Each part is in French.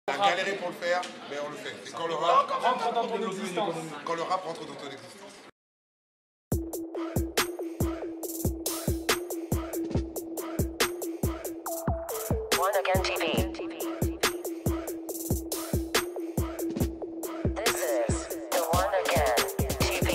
On a galéré pour le faire, mais on le fait. Et quand le rap rentre dans ton existence. Quand le rap rentre dans ton existence. One Again TV. This is the One Again TV.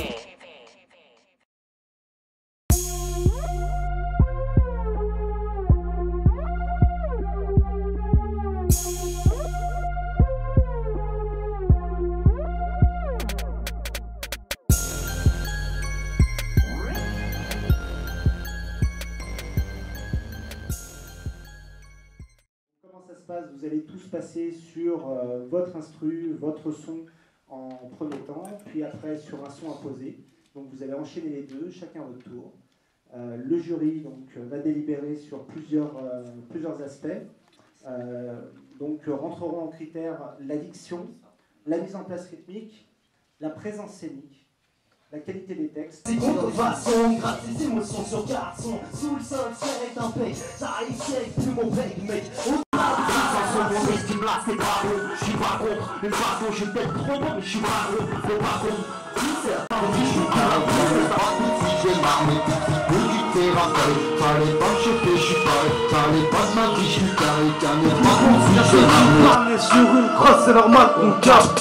Comment ça se passe? Vous allez tous passer sur votre instru, votre son en premier temps, puis après sur un son à poser. Donc vous allez enchaîner les deux, chacun à votre tour. Le jury donc, va délibérer sur plusieurs aspects. Donc rentreront en critère la diction, la mise en place rythmique, la présence scénique, la qualité des textes. C'est contrefaçon, gratte ses émotions sur garçon. Sous le sol, serre est un pec. Ça arrive, c'est plus mon break, mec. Mon estime là, c'est pas bon. J'suis pas contre, mais pas contre. J'suis peut-être trop bon, mais j'suis pas bon. Faut pas contre. Si c'est pas bon, j'suis pas bon. Si j'ai marmé, du terrain carré. Fallait pas me choper, j'suis paré. Fallait pas de ma vie, j'suis carré. Carré, pas contre, si j'ai marmé. On est sur une crosse, c'est normal qu'on capte.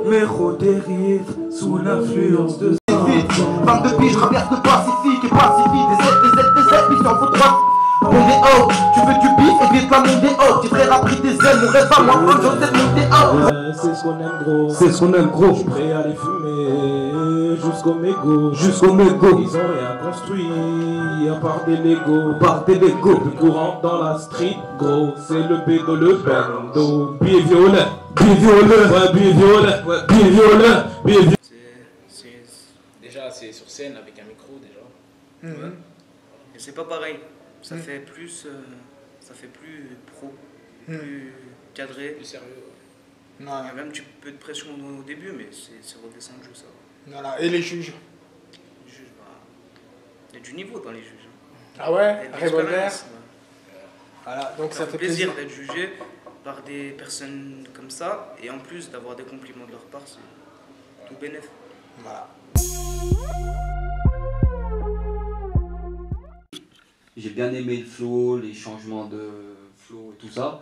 Méro dérive sous l'influence de 22 piges, je traverse le Pacifique et Pacifique. Des ailes, puis t'en faut 3. On est haut, tu veux du bif et viens pas monter haut. Tes frères a pris des ailes, mon rêve à moi, un jour c'est monter haut. c'est ce qu'on aime gros, c'est ce qu'on aime gros. J'suis prêt à les fumer jusqu'au mégot, jusqu'au mégot. Ils ont rien construit à part des Lego, Le plus courant dans la street gros, c'est le bédo, le bendo. Billet violet, ouais billet violet, ouais billet violet. Déjà c'est sur scène avec un micro déjà. Ouais. Et c'est pas pareil. Ça fait plus pro, plus cadré, plus sérieux. Ouais. Il y a même un petit peu de pression au début, mais c'est redescendu ça. Voilà. Et les juges? Les juges, il y a du niveau dans les juges. Ah ouais? Revolver? Ouais. Voilà, donc ça fait plaisir d'être jugé par des personnes comme ça, et en plus d'avoir des compliments de leur part, c'est tout bénéf. Voilà. J'ai bien aimé le flow, les changements de flow et tout ça.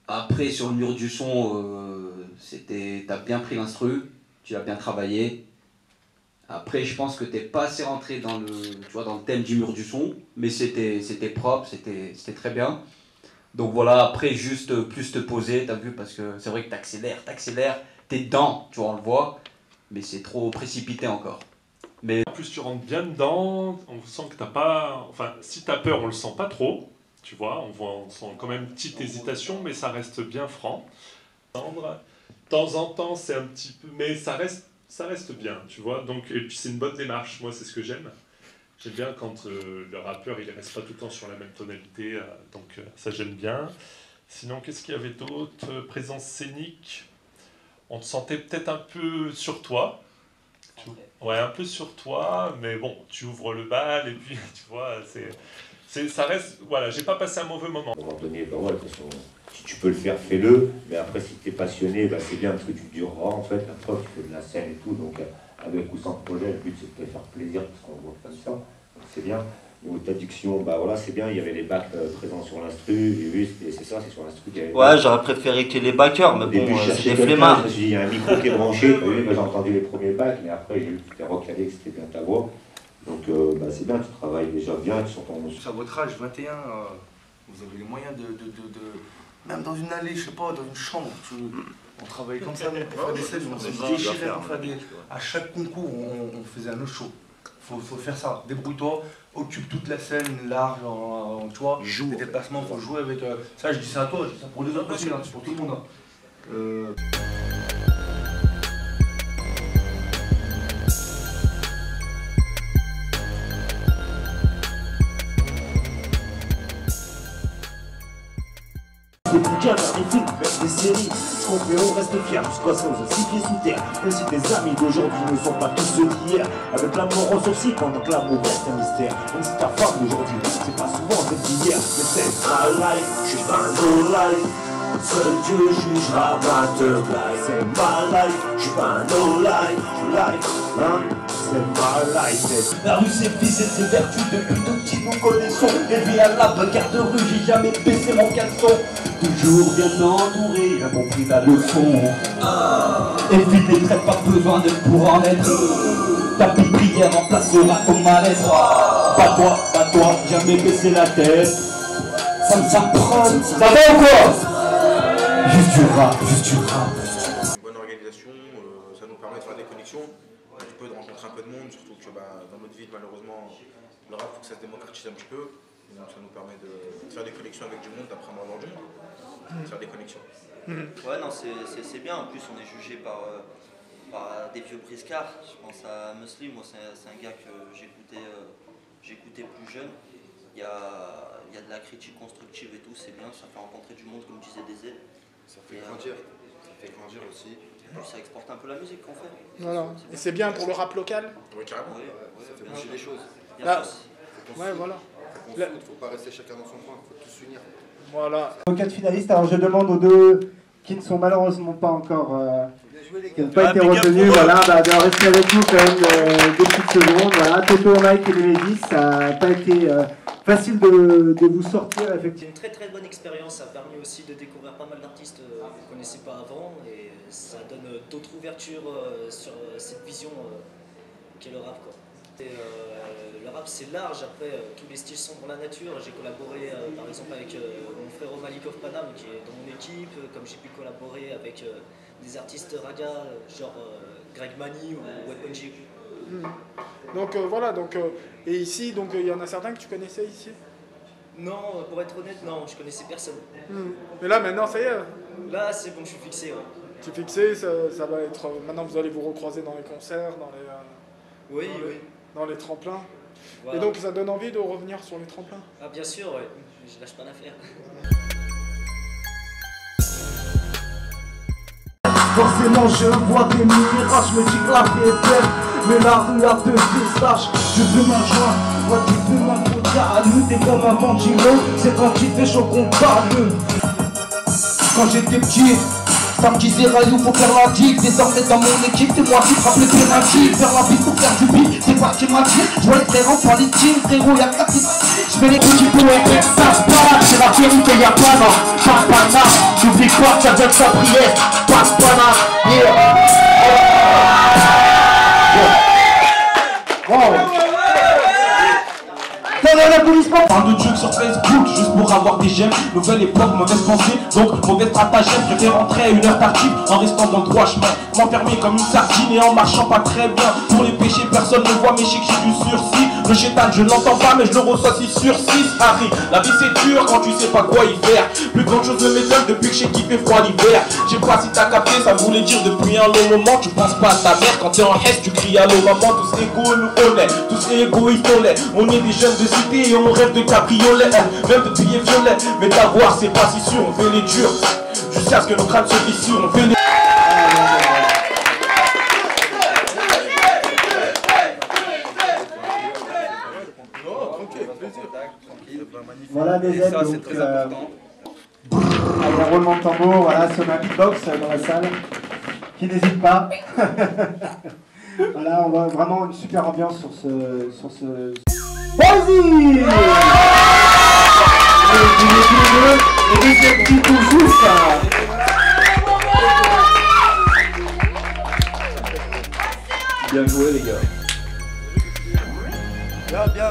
Après, sur le mur du son, t'as bien pris l'instru, tu l'as bien travaillé. Après, je pense que t'es pas assez rentré dans le thème du mur du son, mais c'était propre, c'était très bien. Donc voilà, après, juste plus te poser, t'as vu, parce que c'est vrai que t'accélères, t'es dedans, tu vois, on le voit, mais c'est trop précipité encore. Mais en plus tu rentres bien dedans, on sent que t'as pas... Enfin, si t'as peur, on le sent pas trop, tu vois, on sent quand même une petite hésitation, mais ça reste bien franc. De temps en temps, c'est un petit peu... Mais ça reste bien, tu vois, donc... Et puis c'est une bonne démarche, moi c'est ce que j'aime. J'aime bien quand le rappeur, il reste pas tout le temps sur la même tonalité, donc ça j'aime bien. Sinon, qu'est-ce qu'il y avait d'autre? Présence scénique, on te sentait peut-être un peu sur toi. Ouais, un peu sur toi, mais bon, tu ouvres le bal et puis, tu vois, ça reste... Voilà, j'ai pas passé un mauvais moment. À un moment donné, bah ouais, de toute façon, si tu peux le faire, fais-le, mais après, si t'es passionné, bah, c'est bien parce que tu dureras, en fait, la preuve, tu fais de la scène et tout, donc avec ou sans projet, le but, c'est de te faire plaisir, parce qu'on voit comme ça, donc c'est bien. Au ta diction, bah voilà, c'est bien, il y avait les bacs présents sur l'instru, et oui, c'est ça, c'est sur l'instru qu'il y avait... Ouais, j'aurais préféré que les backers, mais bon, c'est des flemmards. Il y a un micro qui est branché, oui, j'ai entendu les premiers bacs, mais après, j'ai vu que tu t'es recalé, que c'était bien ta voix. Donc, bah, c'est bien, tu travailles déjà bien, tu sens ton... À votre âge, 21, vous avez les moyens de... Même dans une allée, je sais pas, dans une chambre, on travaillait comme ça, pour faire des scènes, on se déchirait pour faire des... À chaque concours, on faisait un autre show. Faut faire ça, débrouille-toi, occupe toute la scène large, tu vois, les déplacements, faut jouer avec... Ça, je dis ça à toi, je dis ça pour les autres aussi, c'est pour tout le monde. Des bouquins, des films, même des séries. Ce qu'on fait, on reste fiers jusqu'à ce qu'on se 6 pieds sous terre. Même si tes amis d'aujourd'hui ne sont pas tous ceux d'hier. Avec l'amour en sourcil pendant que l'amour reste un mystère. Même si ta femme d'aujourd'hui, c'est pas souvent celle d'hier. Mais c'est ma life, je suis pas un no life. Seul Dieu jugera ma teuf. C'est ma life, j'suis pas un no-life. Hein? C'est ma life. La rue c'est vice et ses vertus. Depuis tout petit nous connaissons. Élevé à la bagarre de rue, j'ai jamais baissé mon caleçon. Toujours bien entouré, j'ai compris la leçon. Évite les traits, pas besoin de pour en être. Ta petite prière remplacera ton malaise. Bats-toi, jamais baisser la tête. Ça me prend. Ça va ou quoi? Juste du rap. Une bonne organisation, ça nous permet de faire des connexions, de rencontrer un peu de monde, surtout que dans notre ville, malheureusement, le rap, il faut que ça se démocratise un petit peu. Donc ça nous permet de faire des connexions avec du monde, d'apprendre à avoir du monde, de faire des connexions. Ouais, non, c'est bien. En plus, on est jugé par des vieux briscards. Je pense à Muslim, moi, c'est un gars que j'écoutais plus jeune. Il y a de la critique constructive et tout, c'est bien, ça fait rencontrer du monde, comme disait Désé. Ça fait grandir. Ça fait grandir aussi. Et puis ça exporte un peu la musique qu'on fait. Voilà. Et c'est bien pour le rap local. Oui, carrément. Oui, ça fait bouger des choses. Là. Ouais, voilà. Il ne faut pas rester chacun dans son coin, il faut tous s'unir. Voilà. Aux 4 finalistes, alors je demande aux deux qui ne sont malheureusement pas encore, qui n'ont pas été retenus, voilà, de rester avec nous quand même des petites secondes. Voilà, Toto, Mike et Nemesis, ça n'a pas été facile de vous sortir effectivement. C'est une très très bonne expérience, ça a permis aussi de découvrir pas mal d'artistes qu'on ne connaissait pas avant et ça donne d'autres ouvertures sur cette vision qu'est le rap, quoi. Et, le rap c'est large, après tous les styles sont dans la nature. J'ai collaboré par exemple avec mon frère Malikov Panam qui est dans mon équipe, comme j'ai pu collaborer avec des artistes raga genre Greg Mani ou Weapon G. Donc voilà, et ici, donc il y en a certains que tu connaissais ici? Non, pour être honnête, non, je connaissais personne. Mais là maintenant ça y est. Là c'est bon, je suis fixé. Ouais. Tu es fixé, ça va être. Maintenant vous allez vous recroiser dans les concerts, dans les. Oui. Dans les tremplins. Voilà. Et donc ça donne envie de revenir sur les tremplins? Ah bien sûr, ouais. Je lâche pas l'affaire. Forcément je vois des mirages, je me dis que la vie est belle, mais la rue a deux visages. Je veux ma joie, moi tu veux ma vodka à nous, t'es comme un bandilo, c'est quand il fait chaud qu'on parle. Quand j'étais petit, ça me disait Rayou faut faire la digue. Désormais dans mon équipe, c'est moi qui frappe les pénaltys. Faire la bise pour faire du beat, c'est pas qui m'a dit. Je vois les frérots pour les teams, frérot y'a qu'à je fais les petits poètes, ça se balade. C'est la vérité, y'a pas non, pas de banane. J'oublie quoi, ça donne sa prière, pas de banane. Parle de jokes sur Facebook juste pour avoir des j'aime. Nouvelle époque, mauvaise pensée, donc mauvais stratagème. Je préfère rentrer à une heure tardive en restant dans le droit chemin. M'enfermer comme une sardine et en marchant pas très bien. Pour les péchés, personne ne voit mais j'écris du sursis. Le chétan, je l'entends pas mais je le reçois 6 sur 6. Harry, la vie c'est dur quand tu sais pas quoi y faire. Plus grand chose ne m'étonne depuis que j'ai kiffé froid l'hiver. Je sais pas si t'as capté, ça voulait dire depuis un long moment. Tu penses pas à ta mère quand t'es en haisse, tu cries allô maman. Tous égaux nous on est, tous égoïstes on l'est. On est des jeunes de cité et on rêve de cabriolet, même de billets violets. Mais d'avoir c'est pas si sûr, on fait les durs jusqu'à ce que nos crânes se fissurent, on fait les... Voilà des aides, donc allez, roulement de tambour, voilà, sonne un beatbox dans la salle, qui n'hésite pas. Voilà, on voit vraiment une super ambiance sur ce... Vas-y! Et des petits tout juste. Bien joué les gars.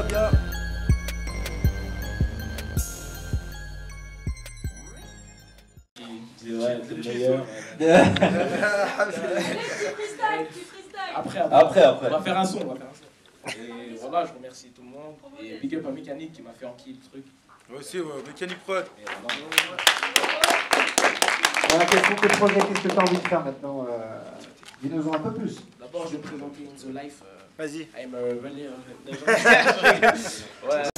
Bien. Ouais, c'est le meilleur. Après. On va faire un son, Et voilà, je remercie tout le monde. Et big up à Mécanique qui m'a fait enquiller le truc. Moi aussi, Mécanique Prod. Voilà, quels sont tes projets? Qu'est-ce que tu as envie de faire maintenant? Dis-nous-en un peu plus. D'abord, je vais présenter In The Life. Vas-y. I'm a